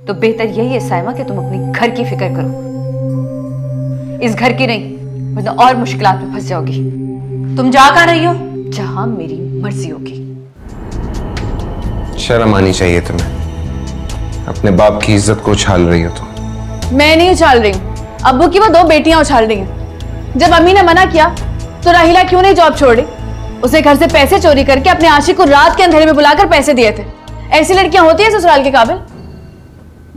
तो बेहतर यही है साइमा कि तुम अपने घर की फिक्र करो, इस घर की नहीं, वरना और मुश्किलात में फंस जाओगी। तुम जा कहाँ रही हो? जहां मेरी मर्जी होगी। शर्म आनी चाहिए तुम्हें, अपने बाप की इज्जत को उछाल रही हो तुम। मैं नहीं उछाल रही हूँ, अब्बू की वो 2 बेटियां उछाल रही हैं। जब अम्मी ने मना किया तो राहिला क्यों नहीं जॉब छोड़ी? उसने घर से पैसे चोरी करके अपने आशिक को रात के अंधेरे में बुलाकर पैसे दिए थे। ऐसी लड़कियां होती है ससुराल के काबिल?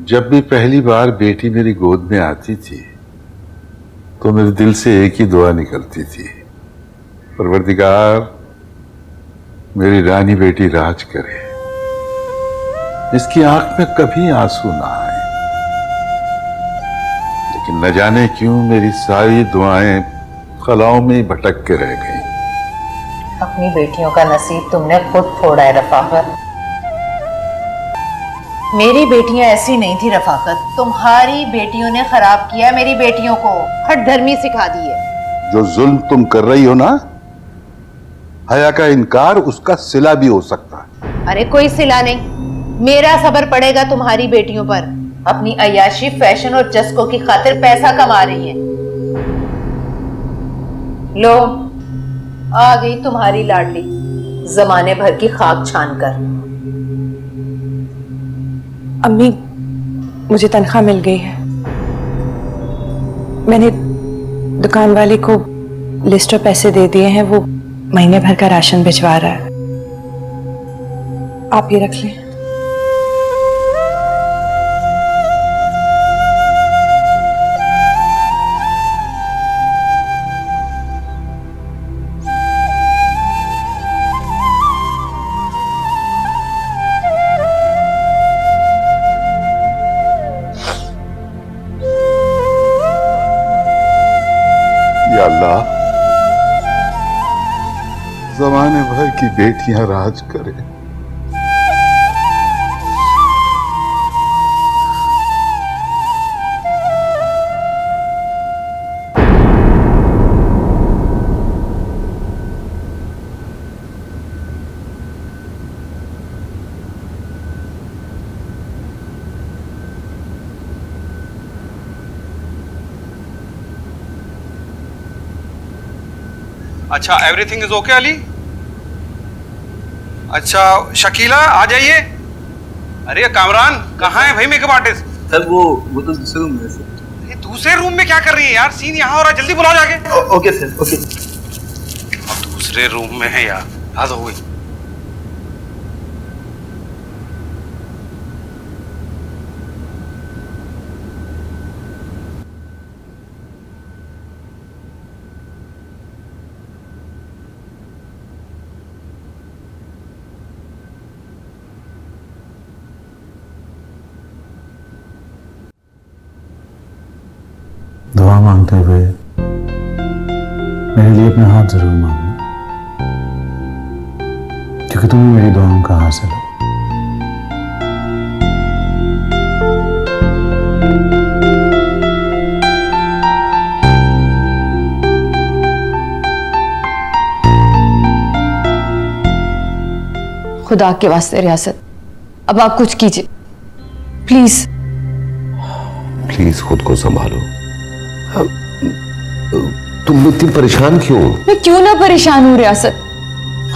जब भी पहली बार बेटी मेरी गोद में आती थी तो मेरे दिल से एक ही दुआ निकलती थी, परवरदिगार मेरी रानी बेटी राज करे, इसकी आंख में कभी आंसू ना आए। लेकिन न जाने क्यों मेरी सारी दुआएं खलाओं में ही भटक के रह गई। अपनी बेटियों का नसीब तुमने खुद फोड़ा है रफाकत। मेरी बेटियां ऐसी नहीं थी रफाकत, तुम्हारी बेटियों ने खराब किया मेरी बेटियों को, हठधर्मी सिखा दी है। जो जुल्म तुम कर रही हो ना, हया का इनकार उसका सिला भी हो सकता है। अरे कोई सिला नहीं, मेरा सब्र पड़ेगा तुम्हारी बेटियों पर। अपनी अय्याशी, फैशन और चस्कों की खातिर पैसा कमा रही हैं। लो आ गई तुम्हारी लाडली, जमाने भर की खाक छान कर। अम्मी, मुझे तनख्वाह मिल गई है। मैंने दुकान वाले को लिस्ट और पैसे दे दिए हैं, वो महीने भर का राशन भिजवा रहा है। आप ये रख लें। या अल्लाह, जमाने भर की बेटियां राज करें। अच्छा, एवरीथिंग इज ओके अली? अच्छा शकीला आ जाइए। अरे कामरान कहाँ है भाई मेकअप आर्टिस्ट? सर वो तो दूसरे रूम में है सर। ये दूसरे रूम में क्या कर रही है यार? सीन यहाँ हो रहा है, जल्दी बुलाओ जाके। Okay sir, okay. दूसरे रूम में है यार, हद हो गई। दुआ मांगते हुए मेरे लिए अपना हाथ जरूर मांगना, क्योंकि तुम्हें मेरी दुआओं का हासिल हो। खुदा के वास्ते रियासत, अब आप कुछ कीजिए प्लीज। प्लीज खुद को संभालो। तुम इतनी परेशान क्यों? मैं क्यों ना परेशान हूँ रियासत।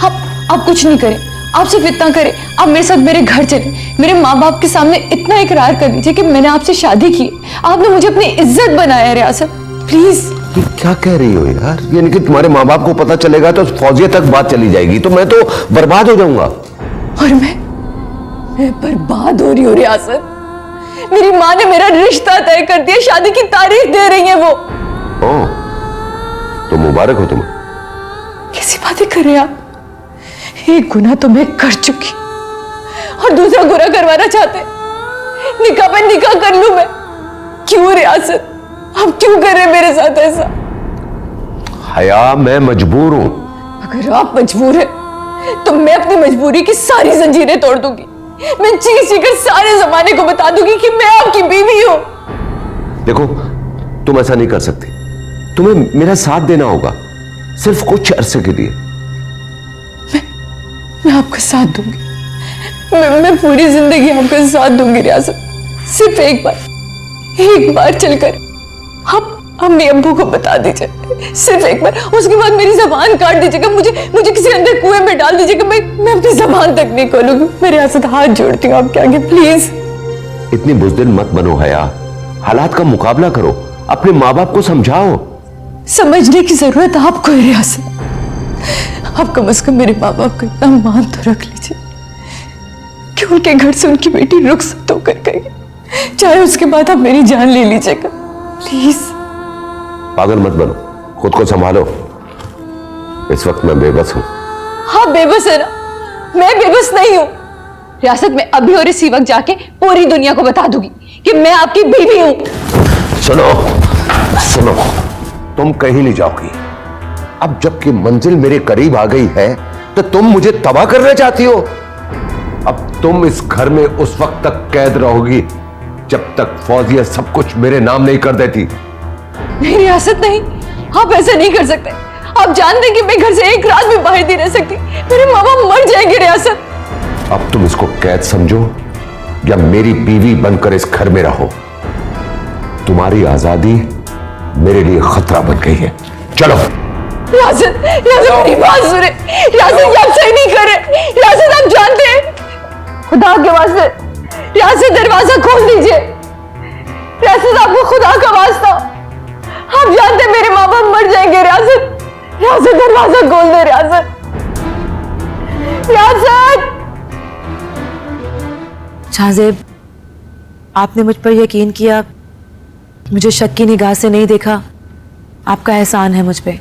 आप कुछ नहीं करें, आप सिर्फ इतना करें, आप मेरे साथ मेरे घर चले, मेरे माँ बाप के सामने इतना इकरार कर लीजिए कि मैंने आपसे शादी की, आपने मुझे अपनी इज्जत बनाया है रियासत, प्लीज। तुम क्या कह रही हो यार? यानी कि तुम्हारे माँ बाप को पता चलेगा तो फौजिया तक बात चली जाएगी, तो मैं तो बर्बाद हो जाऊंगा। और मैं बर्बाद हो रही हूँ रियासत। मेरी माँ ने मेरा रिश्ता तय कर दिया, शादी की तारीख दे रही है वो। ओह, तो मुबारक हो तुम्हें। कैसी बातें कर रहे हैं आप? एक गुनाह तो मैं कर चुकी और दूसरा गुनाह करवाना चाहते। निकाह पे निकाह कर लूं मैं। क्यों रियासत, आप क्यों कर रहे हैं मेरे साथ ऐसा? हया, मैं मजबूर हूं। अगर आप मजबूर हैं तो मैं अपनी मजबूरी की सारी जंजीरें तोड़ दूंगी। मैं चीख चीख कर सारे जमाने को बता दूंगी कि मैं आपकी बीवी हूं। देखो, तुम ऐसा नहीं कर सकती, तुम्हें मेरा साथ देना होगा, सिर्फ कुछ अरसे के लिए। मैं आपका साथ दूंगी, मैं पूरी जिंदगी आपका साथ दूंगी रियासत। सिर्फ एक बार चलकर आप अम्मी अब्बू को बता दीजिए, सिर्फ एक बार। उसके बाद मेरी जबान काट दीजिएगा, मुझे किसी अंदर कुएं में डाल दीजिएगा। मैं अपनी जबान तक नहीं खोलूंगी। मेरे हाथ जोड़ती हूँ आपके आगे, प्लीज। इतनी बुज़दिल मत बनो हया, हालात का मुकाबला करो, अपने माँ बाप को समझाओ। समझने की जरूरत आपको है रियासत। आप कम से कम मेरे माँ बाप को इतना मान तो रख लीजिए कि उनके घर से उनकी बेटी रुखसत होकर गई, चाहे उसके बाद आप मेरी जान ले लीजिएगा, प्लीज। पागल मत बनो, खुद को संभालो। इस वक्त मैं बेबस हूं। हाँ बेबस है ना, मैं बेबस नहीं हूं। रियासत में अभी और इसी वक्त जाके पूरी दुनिया को बता दूंगी कि मैं आपकी बीवी हूं। सुनो, तुम कहीं नहीं जाओगी। अब जबकि मंजिल मेरे करीब आ गई है तो तुम मुझे तबाह करना चाहती हो। अब तुम इस घर में उस वक्त तक कैद रहोगी जब तक फौजिया सब कुछ मेरे नाम नहीं कर देती। नहीं रियासत नहीं, आप ऐसा नहीं कर सकते। आप जानते हैं कि मैं घर से एक रात भी बाहर नहीं रह सकती, मेरे माँ बाप मर जाएंगे। रियासत, अब तुम इसको कैद समझो या मेरी बीवी बनकर इस घर में रहो। तुम्हारी आजादी मेरे लिए खतरा बन गई है। चलो। रियासत मेरी बात सुने। रियासत आप सही नहीं कर रहे। रियासत आप जानते हैं, खुदा के वास्ते रियासत दरवाजा खोल दीजिए। रियासत आपको खुदा का वास्ता, आप जानते हैं मेरे माँ बाप मर जाएंगे। रियासत दरवाजा खोल दे। रियासत शाहजेब, आपने मुझ पर यकीन किया, मुझे शक की निगाह से नहीं देखा, आपका एहसान है मुझ पे।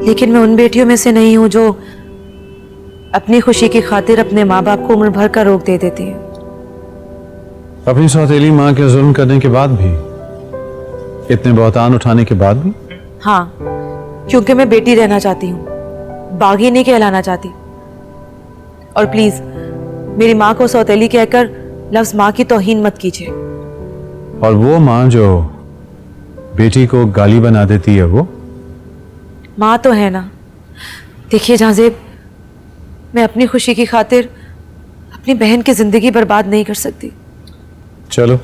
लेकिन मैं उन बेटियों में से नहीं हूं जो अपनी खुशी की खातिर अपने माँ बाप को उम्र भर का रोक दे देती है। अपनी सौतेली माँ के जुल्म करने के बाद भी, इतने बहुतान उठाने के बाद भी? हाँ, क्योंकि मैं बेटी रहना चाहती हूँ, बागी नहीं कहलाना चाहती। और प्लीज मेरी माँ को सौतेली कहकर लफ्ज माँ की तौहीन मत कीजिए। और वो माँ जो बेटी को गाली बना देती है, वो माँ तो है ना। देखिए जाजेब, मैं अपनी खुशी की खातिर अपनी बहन की जिंदगी बर्बाद नहीं कर सकती। चलो,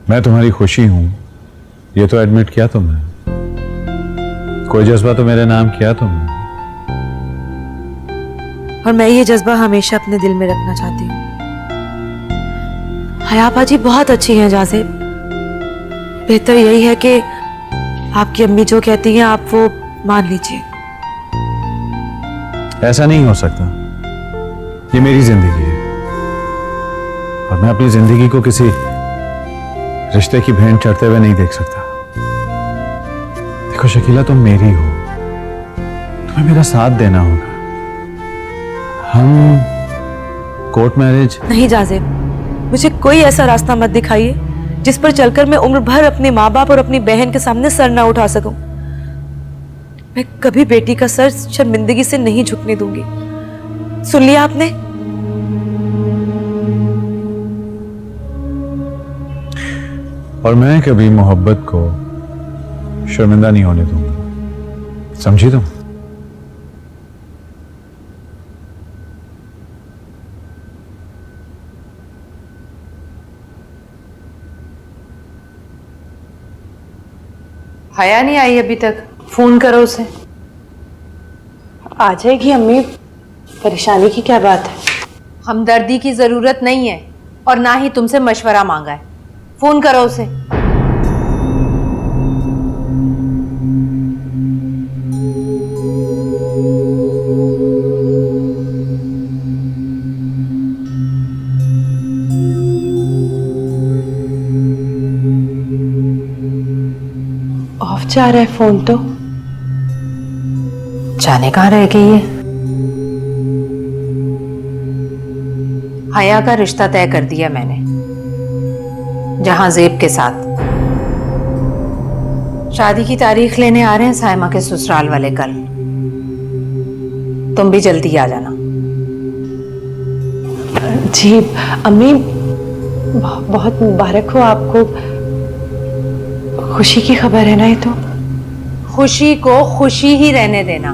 मैं तुम्हारी खुशी हूं, ये तो एडमिट किया तुमने। कोई जज्बा तो मेरे नाम किया तुमने, और मैं ये जज्बा हमेशा अपने दिल में रखना चाहती हूँ। हया बाजी बहुत अच्छी हैं जाजेब। बेहतर यही है कि आपकी अम्मी जो कहती हैं आप वो मान लीजिए। ऐसा नहीं हो सकता। ये मेरी जिंदगी है और मैं अपनी जिंदगी को किसी रिश्ते की भेंट चढ़ते हुए नहीं देख सकता। देखो शकीला, तुम मेरी हो, तुम्हें मेरा साथ देना होगा। हम कोर्ट मैरिज नहीं जाजेब, मुझे कोई ऐसा रास्ता मत दिखाइए जिस पर चलकर मैं उम्र भर अपने माँ बाप और अपनी बहन के सामने सर ना उठा सकूं। मैं कभी बेटी का सर शर्मिंदगी से नहीं झुकने दूंगी। सुन लिया आपने? और मैं कभी मोहब्बत को शर्मिंदा नहीं होने दूंगा, समझी तुम? हया नहीं आई अभी तक, फोन करो उसे। आ जाएगी अम्मी, परेशानी की क्या बात है? हमदर्दी की जरूरत नहीं है और ना ही तुमसे मशवरा मांगा है। फोन करो उसे। ऑफ जा रहा है फोन तो। जाने कहाँ रह गई है? हया का रिश्ता तय कर दिया मैंने, जहां जेब के साथ। शादी की तारीख लेने आ रहे हैं सायमा के ससुराल वाले कल। तुम भी जल्दी आ जाना। जी अम्मी, बहुत मुबारक हो आपको। खुशी की खबर है ना ये तो? खुशी को खुशी ही रहने देना,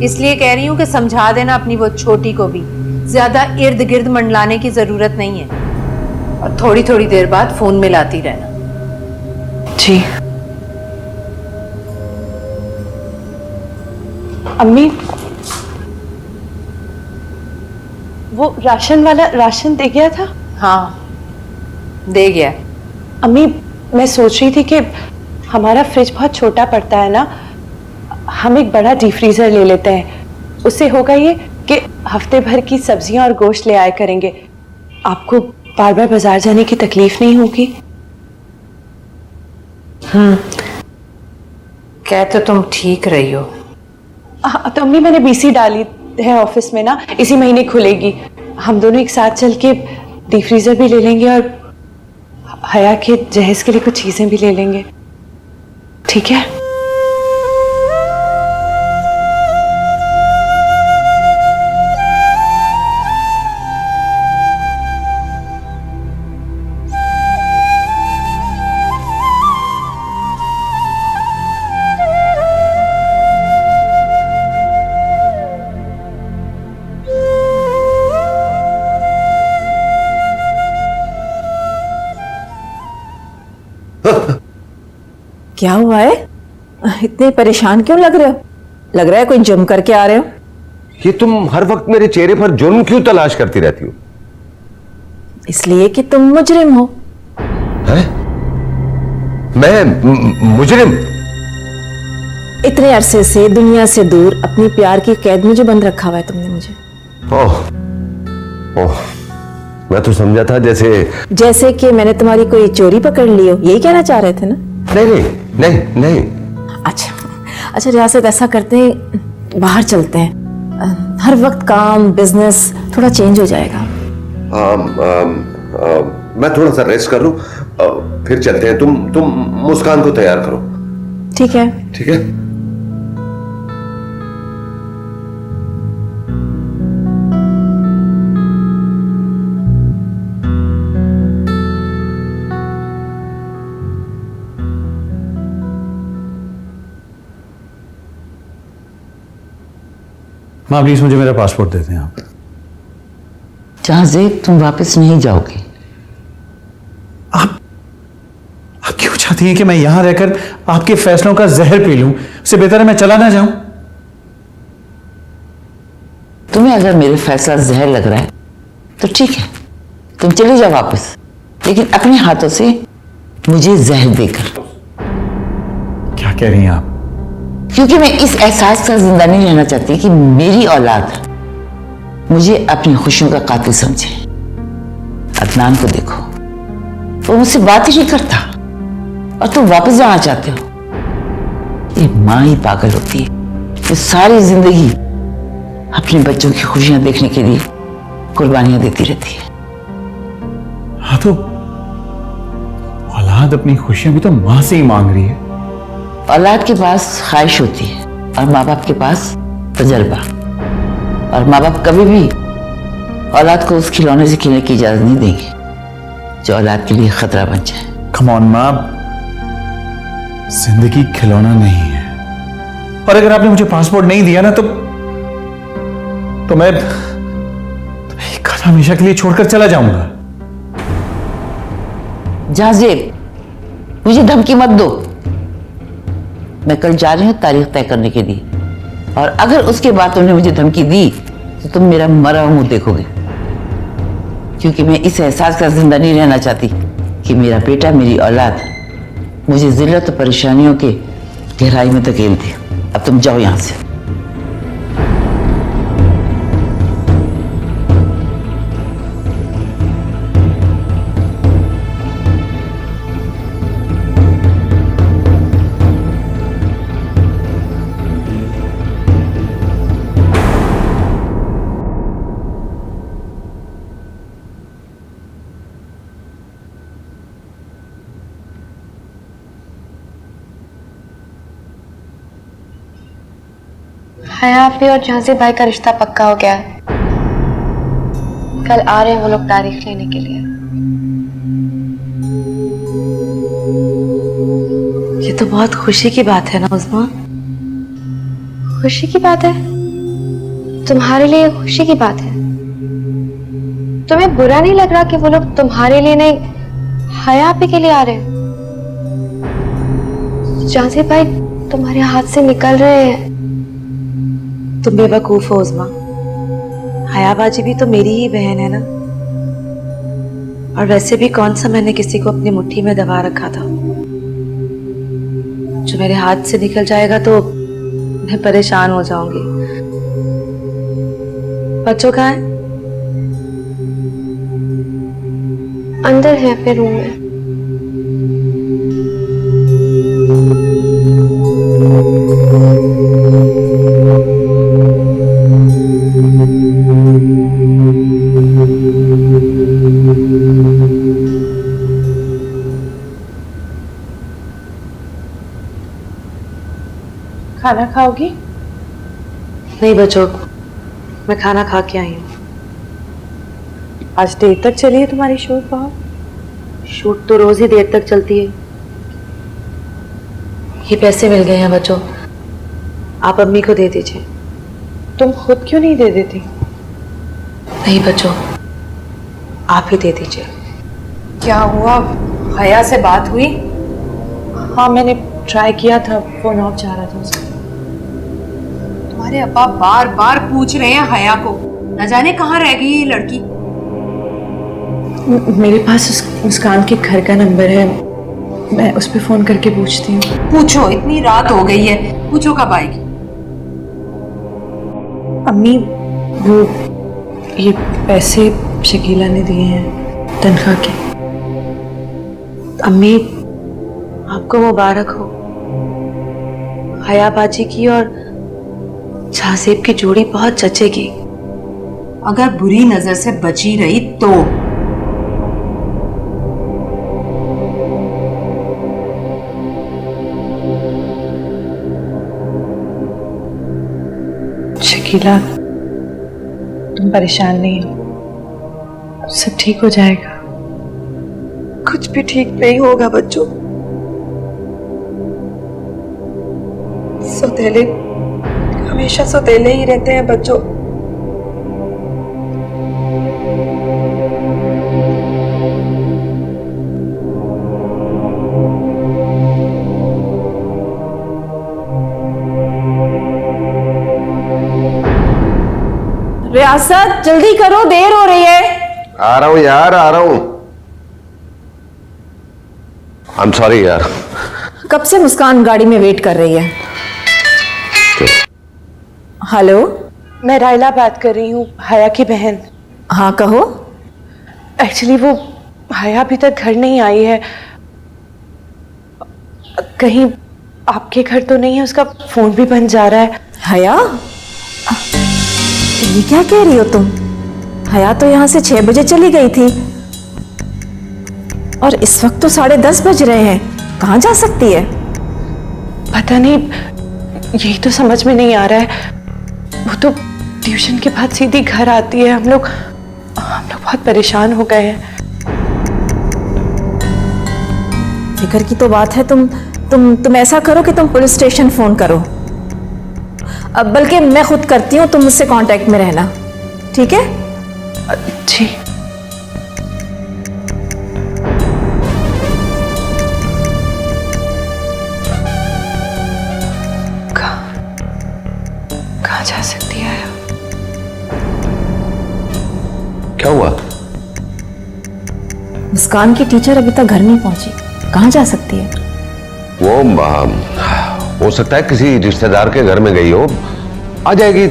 इसलिए कह रही हूं कि समझा देना अपनी वो छोटी को भी ज्यादा इर्द गिर्द मंडलाने की जरूरत नहीं है और थोड़ी थोड़ी देर बाद फोन मिलाती रहना। जी। अम्मी, वो राशन वाला राशन दे गया था? हाँ, दे गया। अम्मी, मैं सोच रही थी कि हमारा फ्रिज बहुत छोटा पड़ता है ना, हम एक बड़ा डीप फ्रीजर ले लेते हैं। उससे होगा ये कि हफ्ते भर की सब्जियां और गोश्त ले आया करेंगे, आपको बार बार बाजार जाने की तकलीफ नहीं होगी। कह तो तुम ठीक रही हो। हाँ, तो अम्मी मैंने बीसी डाली है ऑफिस में ना, इसी महीने खुलेगी। हम दोनों एक साथ चल के डीप फ्रीजर भी ले लेंगे और हया के जहेज के लिए कुछ चीजें भी ले लेंगे, ठीक है? क्या हुआ है? इतने परेशान क्यों लग रहे हो? लग रहा है कोई जुर्म करके आ रहे हो। ये तुम हर वक्त मेरे चेहरे पर जुर्म क्यों तलाश करती रहती हो? इसलिए कि तुम मुजरिम हो। है? मैं मुजरिम? इतने अरसे से दुनिया से दूर अपनी प्यार की कैद में जो बंद रखा हुआ है तुमने मुझे। ओह, ओह, मैं तो समझा था जैसे कि मैंने तुम्हारी कोई चोरी पकड़ ली हो, यही कहना चाह रहे थे ना? नहीं नहीं नहीं नहीं। अच्छा रियासत, ऐसा करते हैं, बाहर चलते हैं। हर वक्त काम बिजनेस थोड़ा चेंज हो जाएगा। मैं थोड़ा सा रेस्ट कर लूं, फिर चलते हैं। तुम मुस्कान को तैयार करो। ठीक है। ठीक है। माँ प्लीज मुझे मेरा पासपोर्ट देते हैं आप। जहाजेब, तुम वापस नहीं जाओगे। आप क्यों चाहती हैं कि मैं यहां रहकर आपके फैसलों का जहर पी लूं? उससे बेहतर है मैं चला ना जाऊं। तुम्हें अगर मेरे फैसला जहर लग रहा है तो ठीक है, तुम चले जाओ वापस, लेकिन अपने हाथों से मुझे जहर देकर। क्या कह रही हैं आप? क्योंकि मैं इस एहसास का जिंदा नहीं रहना चाहती कि मेरी औलाद मुझे अपनी खुशियों का कातिल समझे। अदनान को देखो, वो मुझसे बात ही नहीं करता और तुम वापस जाना चाहते हो। ये माँ ही पागल होती है जो सारी जिंदगी अपने बच्चों की खुशियां देखने के लिए कुर्बानियां देती रहती है। हाँ, तो औलाद अपनी खुशियां भी तो माँ से ही मांग रही है। औलाद के पास ख्वाहिश होती है और माँ बाप के पास तजर्बा, और माँ बाप कभी भी औलाद को उस खिलौने से खेलने की इजाजत नहीं देंगे जो औलाद के लिए खतरा बन जाए। कम ऑन माँ, जिंदगी खिलौना नहीं है। और अगर आपने मुझे पासपोर्ट नहीं दिया ना तो मैं ये घर हमेशा के लिए छोड़कर चला जाऊंगा। जहाजेब, मुझे धमकी मत दो। मैं कल जा रही हूं तारीख तय करने के लिए, और अगर उसके बाद तुमने मुझे धमकी दी तो तुम मेरा मरा हुआ मुंह देखोगे, क्योंकि मैं इस एहसास का जिंदा नहीं रहना चाहती कि मेरा बेटा, मेरी औलाद मुझे जिल्लत और परेशानियों के गहराई में धकेल दे। अब तुम जाओ यहां से। हया पे और जहाज़ेब भाई का रिश्ता पक्का हो गया है। कल आ रहे हैं वो लोग तारीख लेने के लिए। ये तो बहुत खुशी की बात है ना उस्मा? खुशी की बात है? तुम्हारे लिए खुशी की बात है? तुम्हें बुरा नहीं लग रहा कि वो लोग तुम्हारे लिए नहीं, हया आपी के लिए आ रहे हैं? जाजिब भाई तुम्हारे हाथ से निकल रहे हैं। तुम बेवकूफ हो उस्मा। हया बाजी भी तो मेरी ही बहन है ना। और वैसे भी कौन सा मैंने किसी को अपनी मुट्ठी में दबा रखा था। जो मेरे हाथ से निकल जाएगा तो मैं परेशान हो जाऊंगी। बच्चों कहाँ है? अंदर है अपने रूम में। खाना खाओगी? नहीं बच्चों, मैं खाना खा के आई हूँ। आज देर तक चली है तुम्हारी शूट? बहुत शूट तो रोज ही देर तक चलती है। ये पैसे मिल गए हैं बच्चों, आप अम्मी को दे दीजिए। तुम खुद क्यों नहीं दे देती? नहीं बच्चों, आप ही दे दीजिए। क्या हुआ? हया से बात हुई? हाँ मैंने ट्राई किया था, फोन ऑफ जा रहा था उसका। तुम्हारे अब्बा बार बार पूछ रहे हैं हया को, न जाने कहाँ रह गई ये लड़की। मेरे पास मुस्कान के घर का नंबर है, मैं उस पर फोन करके पूछती हूँ। पूछो, इतनी रात हो गई है, पूछो कब आएगी। अम्मी वो ये पैसे शकीला ने दिए हैं तनख्वाह के। अम्मी आपको मुबारक हो। हया बाजी की और झासेब की जोड़ी बहुत जचेगी। अगर बुरी नजर से बची रही तो। शकीला तुम परेशान नहीं हो, सब ठीक हो जाएगा। कुछ भी ठीक नहीं होगा बच्चों। सौतेले हमेशा सौतेले ही रहते हैं बच्चों। रियासत जल्दी करो, देर हो रही है। आ रहा हूं यार, आ रहा हूं। आई एम सॉरी यार। कब से मुस्कान गाड़ी में वेट कर रही है। हेलो, मैं रायला बात कर रही हूँ, हया की बहन। हाँ कहो। एक्चुअली वो हया अभी तक घर नहीं आई है। कहीं आपके घर तो नहीं है? उसका फोन भी बंद जा रहा है। हया, ये क्या कह रही हो तुम? हया तो यहाँ से 6 बजे चली गई थी और इस वक्त तो 10:30 बज रहे हैं। कहाँ जा सकती है? पता नहीं, यही तो समझ में नहीं आ रहा है। वो तो ट्यूशन के बाद सीधी घर आती है। हम लोग बहुत परेशान हो गए हैं। फिक्र की तो बात है। तुम ऐसा करो कि तुम पुलिस स्टेशन फोन करो। अब बल्कि मैं खुद करती हूँ, तुम मुझसे कांटेक्ट में रहना, ठीक है? जी। कहाँ जा सकती है? क्या हुआ? मुस्कान की टीचर अभी तक घर नहीं पहुंची, कहाँ जा सकती है? वो हो सकता है किसी रिश्तेदार के घर में गई हो, आ जाएगी।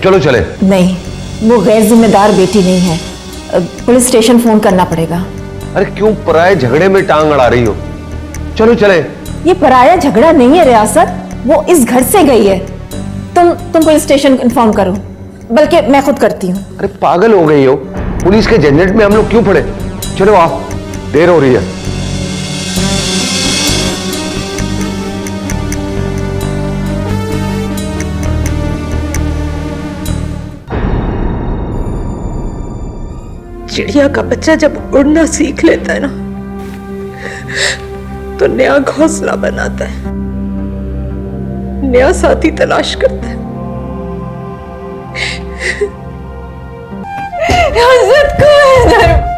चलो चले। नहीं, वो गैर जिम्मेदार बेटी नहीं है। पुलिस स्टेशन फोन करना पड़ेगा। अरे क्यों पराये झगड़े में टांग अड़ा रही हो? चलो चले। ये पराया झगड़ा नहीं है रियासत, वो इस घर से गई है। तुम पुलिस स्टेशन इन्फॉर्म करो, बल्कि मैं खुद करती हूँ। अरे पागल हो गई हो? पुलिस के झंझट में हम लोग क्यों पड़े? चलो आओ, देर हो रही है। चिड़िया का बच्चा जब उड़ना सीख लेता है ना, तो नया घोंसला बनाता है, नया साथी तलाश करता है। रियासत को इधर